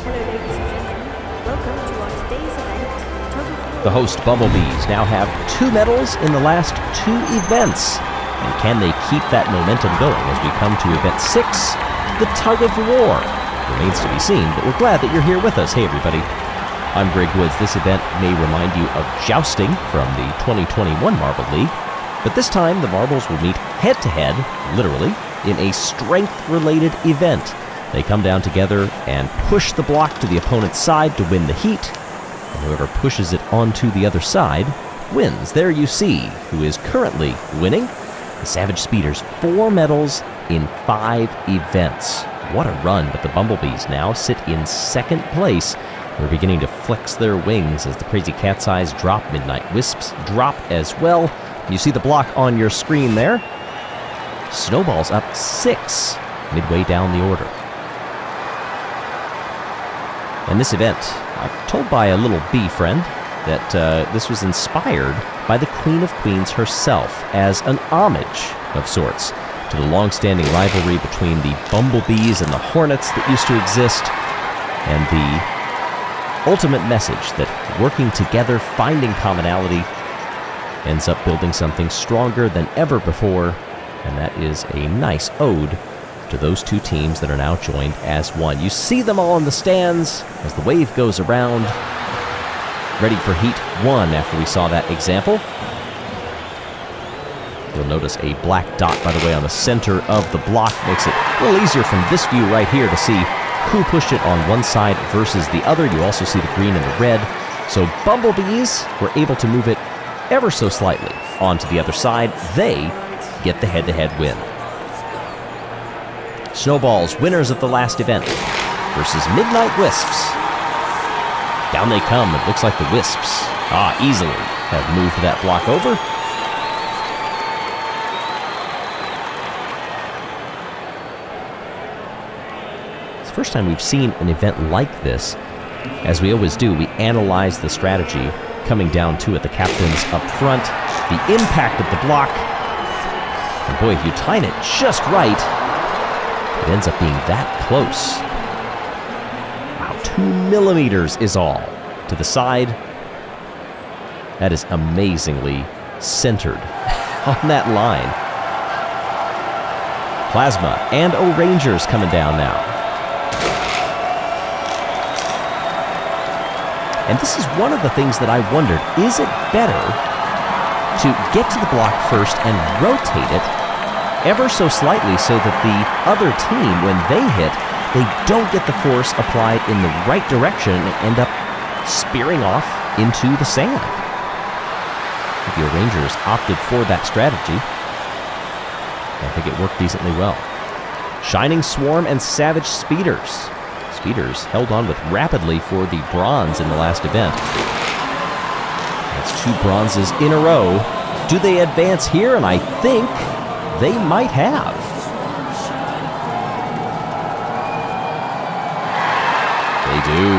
Hello ladies and gentlemen, welcome to our today's event, Total War. The host Bumblebees now have 2 medals in the last 2 events. And can they keep that momentum going as we come to event 6, the Tug of War? Remains to be seen, but we're glad that you're here with us. Hey everybody, I'm Greg Woods. This event may remind you of jousting from the 2021 Marble League, but this time the marbles will meet head-to-head, literally, in a strength-related event. They come down together and push the block to the opponent's side to win the heat, and whoever pushes it onto the other side wins. There you see who is currently winning. The Savage Speeders, 4 medals in 5 events. What a run, but the Bumblebees now sit in 2nd place. They're beginning to flex their wings as the Crazy Cat's Eyes drop. Midnight Wisps drop as well. You see the block on your screen there. Snowball's up 6, midway down the order. And this event, I'm told by a little bee friend that this was inspired by the Queen of Queens herself as an homage of sorts to the long-standing rivalry between the bumblebees and the hornets that used to exist, and the ultimate message that working together, finding commonality, ends up building something stronger than ever before, and that is a nice ode to those 2 teams that are now joined as one. You see them all in the stands as the wave goes around, ready for Heat 1 after we saw that example. You'll notice a black dot, by the way, on the center of the block. Makes it a little easier from this view right here to see who pushed it on one side versus the other. You also see the green and the red. So Bumblebees were able to move it ever so slightly onto the other side. They get the head-to-head win. Snowballs, winners of the last event, versus Midnight Wisps. Down they come. It looks like the Wisps, easily have moved that block over. It's the first time we've seen an event like this. As we always do, we analyze the strategy coming down to it. The captains up front, the impact of the block. And boy, if you time it just right, it ends up being that close. Wow, 2 millimeters is all to the side. That is amazingly centered on that line. Plasma and O-Rangers coming down now. And this is one of the things that I wondered, is it better to get to the block first and rotate it ever so slightly so that the other team, when they hit, they don't get the force applied in the right direction and end up spearing off into the sand? The Rangers opted for that strategy. I think it worked decently well. Shining Swarm and Savage Speeders. Speeders held on with rapidly for the bronze in the last event. That's 2 bronzes in a row. Do they advance here? And I think they might have. They do.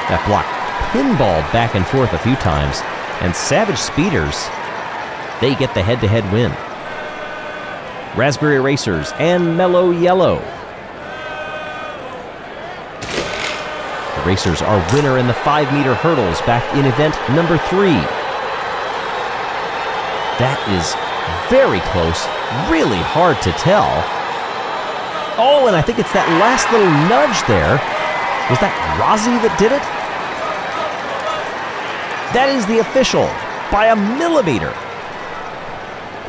That block pinballed back and forth a few times, and Savage Speeders, they get the head-to-head win. Raspberry Racers and Mellow Yellow. The Racers are winner in the 5-meter hurdles back in event number 3. That is very close, really hard to tell. Oh, and I think it's that last little nudge there. Was that Rozzy that did it? That is the official, by a millimeter.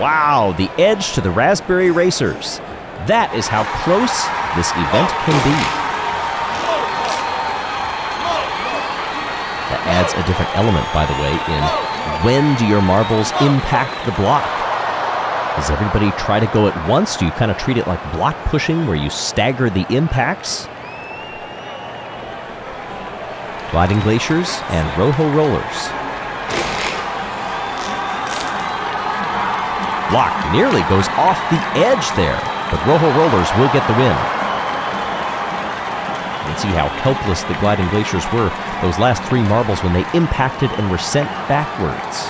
Wow, the edge to the Raspberry Racers. That is how close this event can be. That adds a different element, by the way, in when do your marbles impact the block? Does everybody try to go at once? Do you kind of treat it like block pushing where you stagger the impacts? Gliding Glaciers and Rojo Rollers. Block nearly goes off the edge there, but Rojo Rollers will get the win. You can see how helpless the Gliding Glaciers were those last 3 marbles when they impacted and were sent backwards.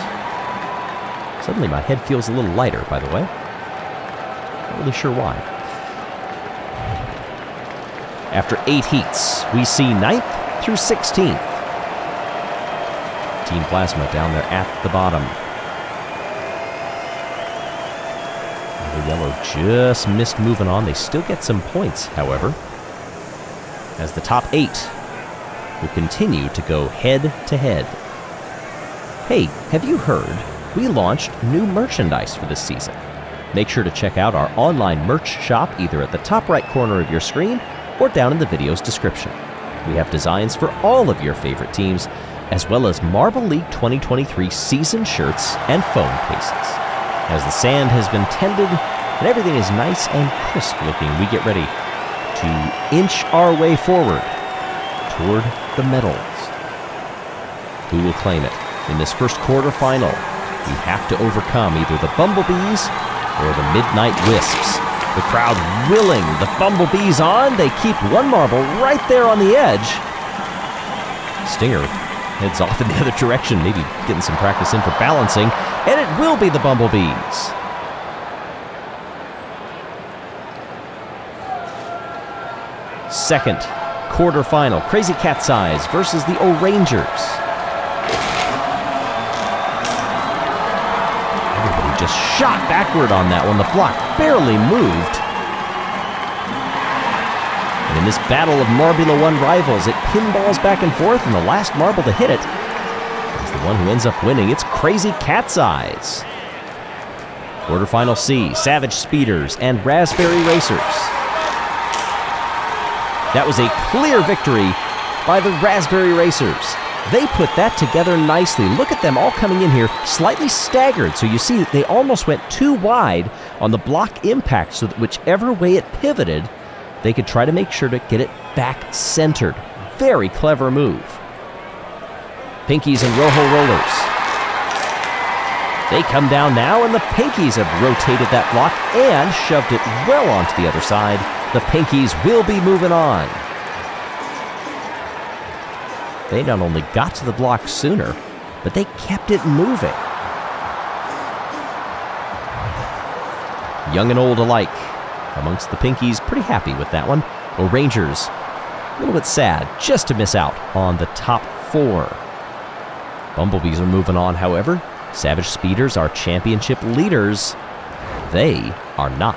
Suddenly my head feels a little lighter, by the way. Not really sure why. After 8 heats, we see 9th through 16th. Team Plasma down there at the bottom. The yellow just missed moving on. They still get some points, however, as the top 8 will continue to go head-to-head. Hey, have you heard? We launched new merchandise for this season. Make sure to check out our online merch shop either at the top right corner of your screen or down in the video's description. We have designs for all of your favorite teams, as well as Marble League 2023 season shirts and foam cases. As the sand has been tended and everything is nice and crisp looking, we get ready to inch our way forward toward the medals. Who will claim it? In this first quarterfinal, we have to overcome either the Bumblebees or the Midnight Wisps. The crowd willing the Bumblebees on. They keep one marble right there on the edge. Stinger heads off in the other direction, maybe getting some practice in for balancing, and it will be the Bumblebees. Second quarterfinal, Crazy Cat's Eyes versus the O'Rangers. Everybody just shot backward on that one. The block barely moved. And in this battle of Marbula 1 rivals, it pinballs back and forth, and the last marble to hit it is the one who ends up winning. It's Crazy Cat's Eyes. Quarterfinal C, Savage Speeders and Raspberry Racers. That was a clear victory by the Raspberry Racers. They put that together nicely. Look at them all coming in here slightly staggered. So you see they almost went too wide on the block impact so that whichever way it pivoted, they could try to make sure to get it back centered. Very clever move. Pinkies and Rojo Rollers. They come down now, and the Pinkies have rotated that block and shoved it well onto the other side. The Pinkies will be moving on. They not only got to the block sooner, but they kept it moving. Young and old alike amongst the Pinkies, pretty happy with that one. O'Rangers, a little bit sad just to miss out on the top 4. Bumblebees are moving on, however. Savage Speeders are championship leaders. They are not.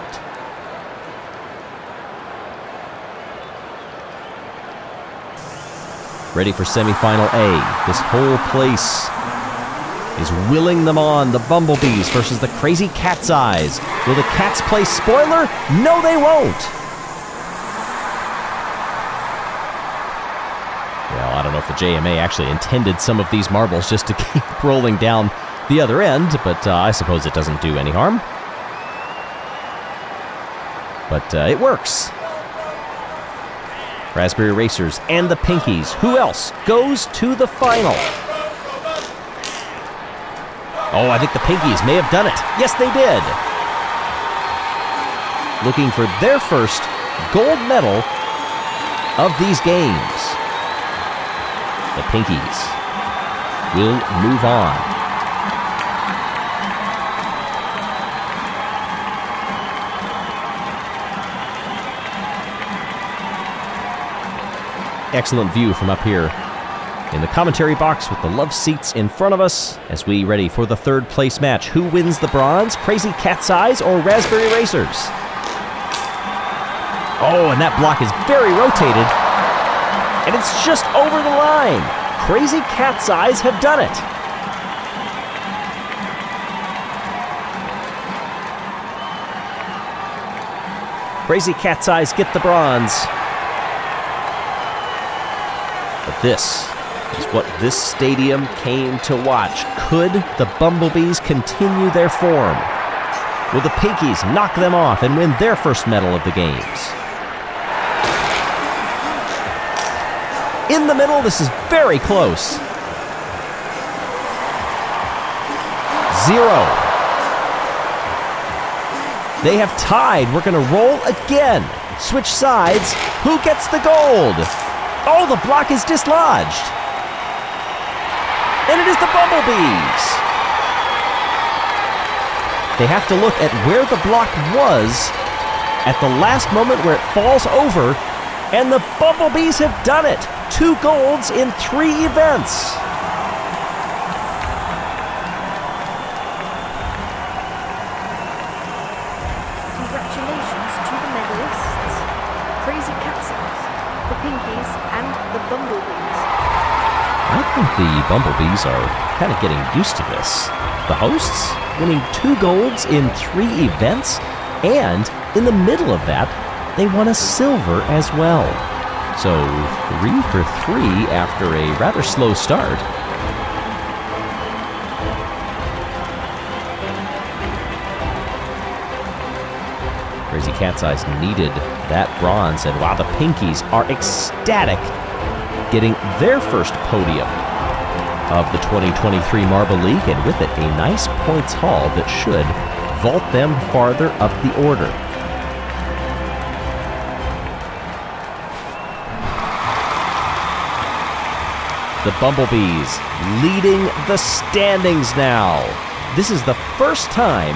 Ready for semifinal A. This whole place is willing them on. The Bumblebees versus the Crazy Cat's Eyes. Will the Cats play spoiler? No, they won't. Well, I don't know if the JMA actually intended some of these marbles just to keep rolling down the other end, but I suppose it doesn't do any harm. But it works. Raspberry Racers and the Pinkies. Who else goes to the final? Oh, I think the Pinkies may have done it. Yes, they did. Looking for their first gold medal of these games. The Pinkies will move on. Excellent view from up here in the commentary box with the love seats in front of us as we ready for the third place match. Who wins the bronze? Crazy Cat's Eyes or Raspberry Racers? Oh, and that block is very rotated, and it's just over the line. Crazy Cat's Eyes have done it. Crazy Cat's Eyes get the bronze. But this is what this stadium came to watch. Could the Bumblebees continue their form? Will the Pinkies knock them off and win their first medal of the games? In the middle, this is very close. 0. They have tied. We're going to roll again. Switch sides. Who gets the gold? Oh, the block is dislodged. And it is the Bumblebees. They have to look at where the block was at the last moment where it falls over And the Bumblebees have done it! 2 golds in 3 events! Congratulations to the medalists, Crazy Cat's Eyes, the Pinkies, and the Bumblebees. I think the Bumblebees are kind of getting used to this. The hosts winning 2 golds in 3 events, and in the middle of that, they won a silver as well. So 3 for 3 after a rather slow start. Crazy Cat's Eyes needed that bronze, and wow, the Pinkies are ecstatic, getting their first podium of the 2023 Marble League, and with it a nice points haul that should vault them farther up the order. The Bumblebees leading the standings now. This is the first time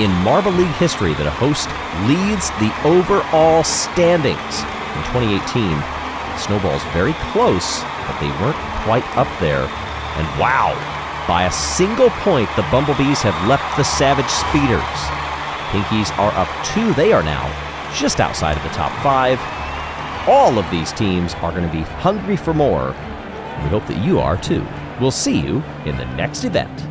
in Marble League history that a host leads the overall standings. In 2018, Snowball's very close, but they weren't quite up there. And wow, by a single point, the Bumblebees have leapt the Savage Speeders. Pinkies are up 2. They are now just outside of the top 5. All of these teams are going to be hungry for more. We hope that you are too. We'll see you in the next event.